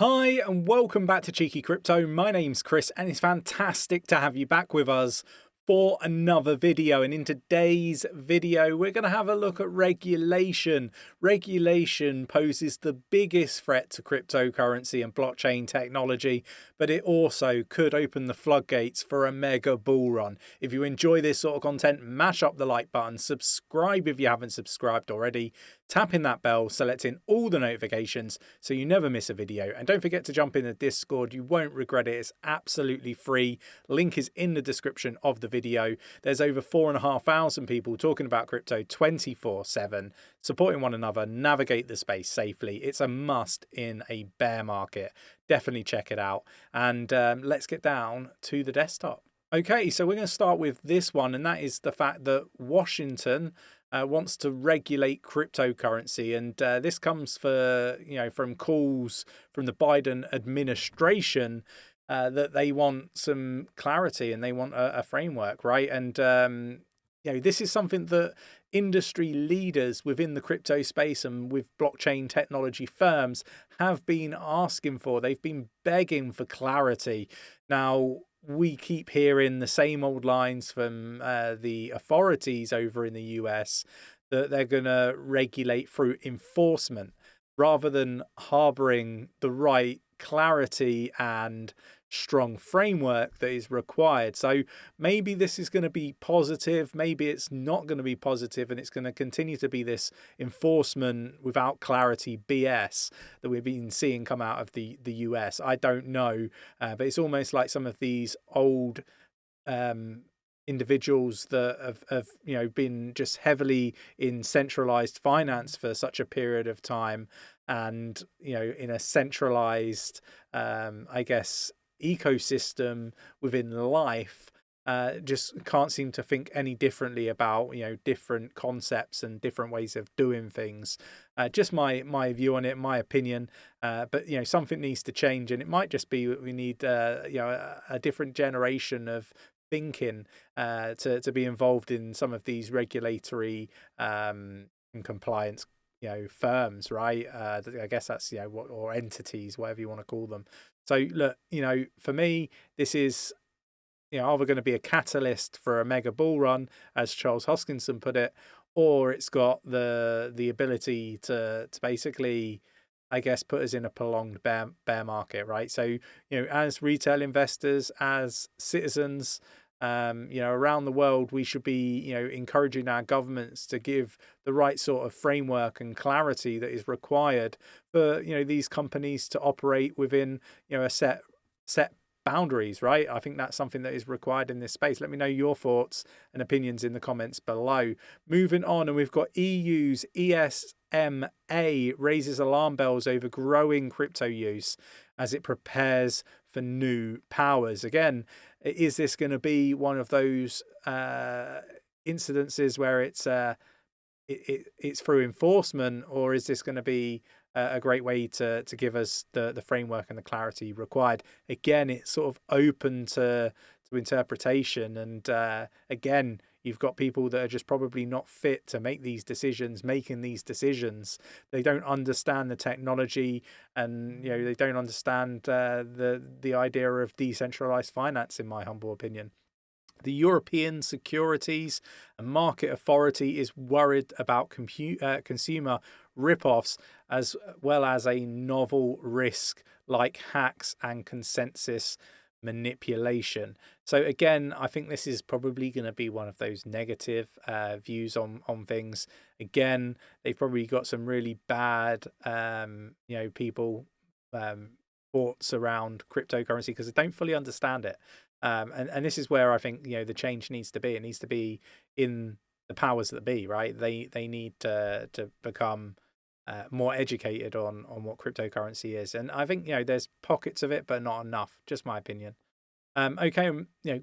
Hi and welcome back to Cheeky Crypto. My name's Chris and it's fantastic to have you back with us for another video. And in today's video, we're going to have a look at regulation. Regulation poses the biggest threat to cryptocurrency and blockchain technology, but it also could open the floodgates for a mega bull run. If you enjoy this sort of content, mash up the like button, subscribe if you haven't subscribed already, tap in that bell, selecting all the notifications so you never miss a video. And don't forget to jump in the Discord. You won't regret it. It's absolutely free. Link is in the description of the video. There's over 4,500 people talking about crypto 24/7, supporting one another, navigate the space safely. It's a must in a bear market. Definitely check it out. And let's get down to the desktop. Okay, so we're going to start with this one, and that is the fact that Washington wants to regulate cryptocurrency, and this comes from calls from the Biden administration that they want some clarity and they want a framework, right? And this is something that industry leaders within the crypto space and with blockchain technology firms have been asking for. They've been begging for clarity. Now, we keep hearing the same old lines from the authorities over in the US that they're going to regulate through enforcement rather than harboring the right clarity and strong framework that is required. So maybe this is going to be positive, maybe it's not going to be positive, and it's going to continue to be this enforcement without clarity BS that we've been seeing come out of the US. I don't know, but it's almost like some of these old individuals that have been just heavily in centralized finance for such a period of time, and in a centralized ecosystem within life, just can't seem to think any differently about different concepts and different ways of doing things. Just my view on it, my opinion, but something needs to change, and it might just be we need a different generation of thinking to be involved in some of these regulatory and compliance firms, right? I guess that's or entities, whatever you want to call them. So look, for me, this is either going to be a catalyst for a mega bull run, as Charles Hoskinson put it, or it's got the ability to basically, I guess, put us in a prolonged bear market, right? So as retail investors, as citizens, around the world, we should be encouraging our governments to give the right sort of framework and clarity that is required for these companies to operate within a set boundaries, right? I think that's something that is required in this space. Let me know your thoughts and opinions in the comments below. Moving on, and we've got EU's ESMA raises alarm bells over growing crypto use as it prepares for new powers. Again, is this going to be one of those incidences where it's through enforcement, or is this going to be a great way to give us the framework and the clarity required? Again, it's sort of open to interpretation, and again, you've got people that are just probably not fit to make these decisions, making these decisions. They don't understand the technology, and they don't understand the idea of decentralized finance, in my humble opinion. The European Securities and Market Authority is worried about consumer rip-offs, as well as a novel risk like hacks and consensus manipulation. So again, I think this is probably going to be one of those negative views on things. Again, they've probably got some really bad people thoughts around cryptocurrency because they don't fully understand it. And this is where I think the change needs to be. It needs to be in the powers that be, right? They need to become more educated on what cryptocurrency is. And I think there's pockets of it, but not enough. Just my opinion. Okay,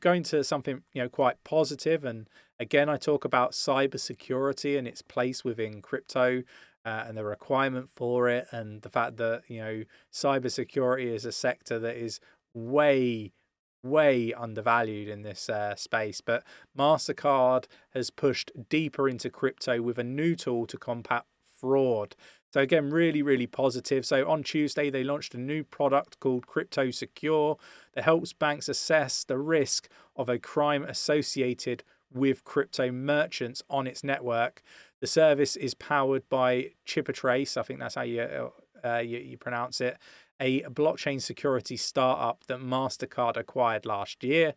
going to something quite positive, and again, I talk about cybersecurity and its place within crypto, and the requirement for it, and the fact that cybersecurity is a sector that is way undervalued in this space. But MasterCard has pushed deeper into crypto with a new tool to combat fraud. So again, really, really positive. So on Tuesday, they launched a new product called 𝗕𝗘𝗪𝗀 that helps banks assess the risk of a crime associated with crypto merchants on its network. The service is powered by 𝗕𝗘𝗪𝗀, I think that's how you pronounce it, a blockchain security startup that MasterCard acquired last year.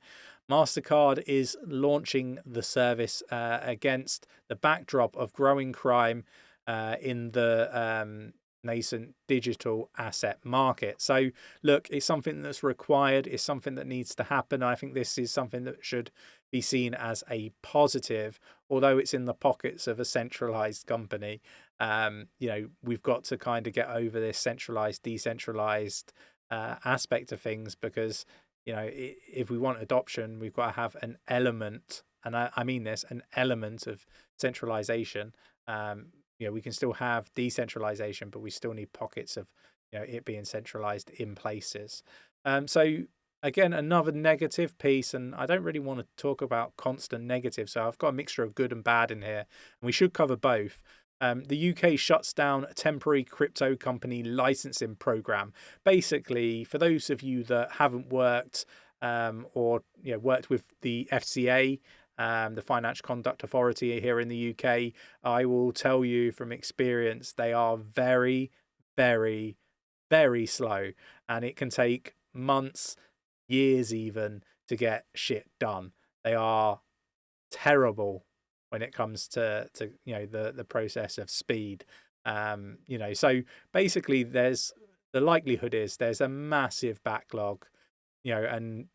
MasterCard is launching the service against the backdrop of growing crime in the nascent digital asset market. So look, it's something that's required, it's something that needs to happen. I think this is something that should be seen as a positive, although it's in the pockets of a centralized company. You know, we've got to kind of get over this centralized, decentralized aspect of things, because, you know, if we want adoption, we've got to have an element, and I mean this, an element of centralization. You know, we can still have decentralization, but we still need pockets of, you know, it being centralized in places. So again, another negative piece, and I don't really want to talk about constant negative, so I've got a mixture of good and bad in here, and we should cover both. The UK shuts down a temporary crypto company licensing program. Basically, for those of you that haven't worked or worked with the FCA, the Financial Conduct Authority here in the UK, I will tell you from experience, they are very, very, very slow, and it can take months, years even, to get shit done. They are terrible when it comes to the process of speed. So basically there's the likelihood is there's a massive backlog, and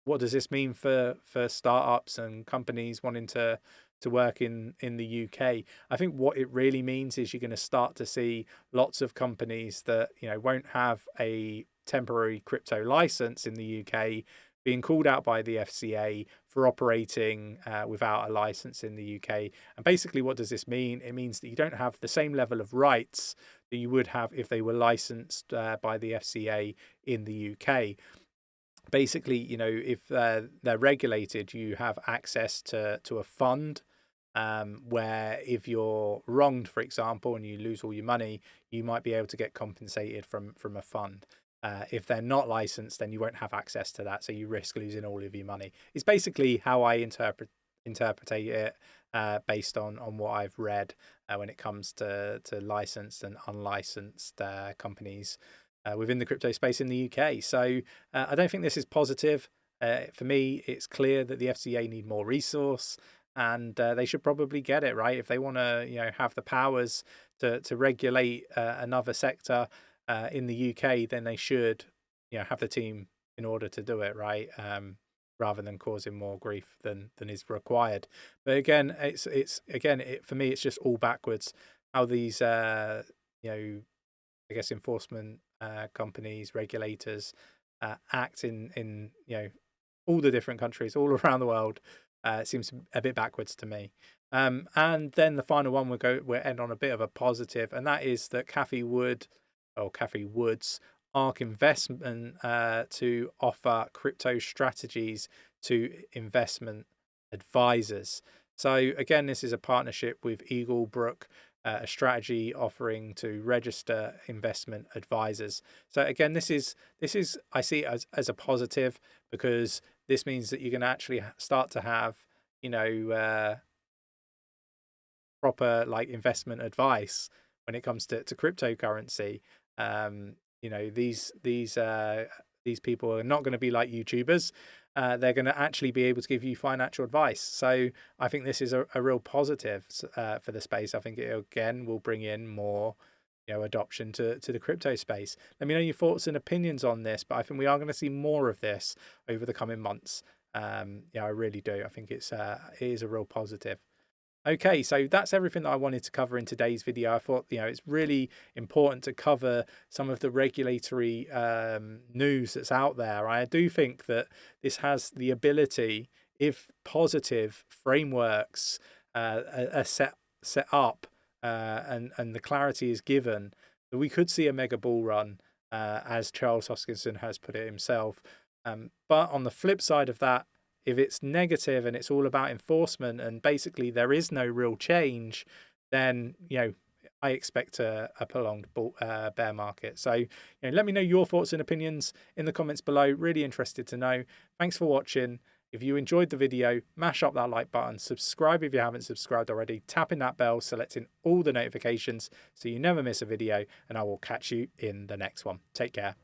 what does this mean for startups and companies wanting to work in the UK? I think what it really means is you're going to start to see lots of companies that won't have a temporary crypto license in the UK being called out by the FCA for operating without a license in the UK. And basically, what does this mean? It means that you don't have the same level of rights that you would have if they were licensed by the FCA in the UK. Basically, if they're regulated, you have access to a fund where if you're wronged, for example, and you lose all your money, you might be able to get compensated from a fund. If they're not licensed, then you won't have access to that, so you risk losing all of your money. It's basically how I interpret it based on what I've read when it comes to licensed and unlicensed companies within the crypto space in the UK. So I don't think this is positive. For me, it's clear that the FCA need more resource, and they should probably get it right if they want to have the powers to regulate another sector in the UK. Then they should have the team in order to do it right, rather than causing more grief than is required. But again, for me, it's just all backwards how these I guess enforcement companies, regulators act in all the different countries all around the world. It seems a bit backwards to me. And then the final one we'll end on a bit of a positive, and that is that Käthi Wood's ARK investment to offer crypto strategies to investment advisors. So again, this is a partnership with 𝗕𝗚𝗪𝗀, a strategy offering to register investment advisors. So again, this is I see it as a positive, because this means that you can actually start to have proper investment advice when it comes to cryptocurrency. These people are not going to be like YouTubers. They're going to actually be able to give you financial advice. So I think this is a real positive for the space. I think it again will bring in more adoption to the crypto space. Let me know your thoughts and opinions on this, but I think we are going to see more of this over the coming months. I really do. I think it is a real positive. Okay, so that's everything that I wanted to cover in today's video. I thought, it's really important to cover some of the regulatory news that's out there. I do think that this has the ability, if positive frameworks are set up and the clarity is given, that we could see a mega bull run, as Charles Hoskinson has put it himself. But on the flip side of that, if it's negative and it's all about enforcement and basically there is no real change, then I expect a prolonged bear market. So, let me know your thoughts and opinions in the comments below. Really interested to know. Thanks for watching. If you enjoyed the video, mash up that like button, subscribe if you haven't subscribed already, tapping that bell, selecting all the notifications so you never miss a video, and I will catch you in the next one. Take care.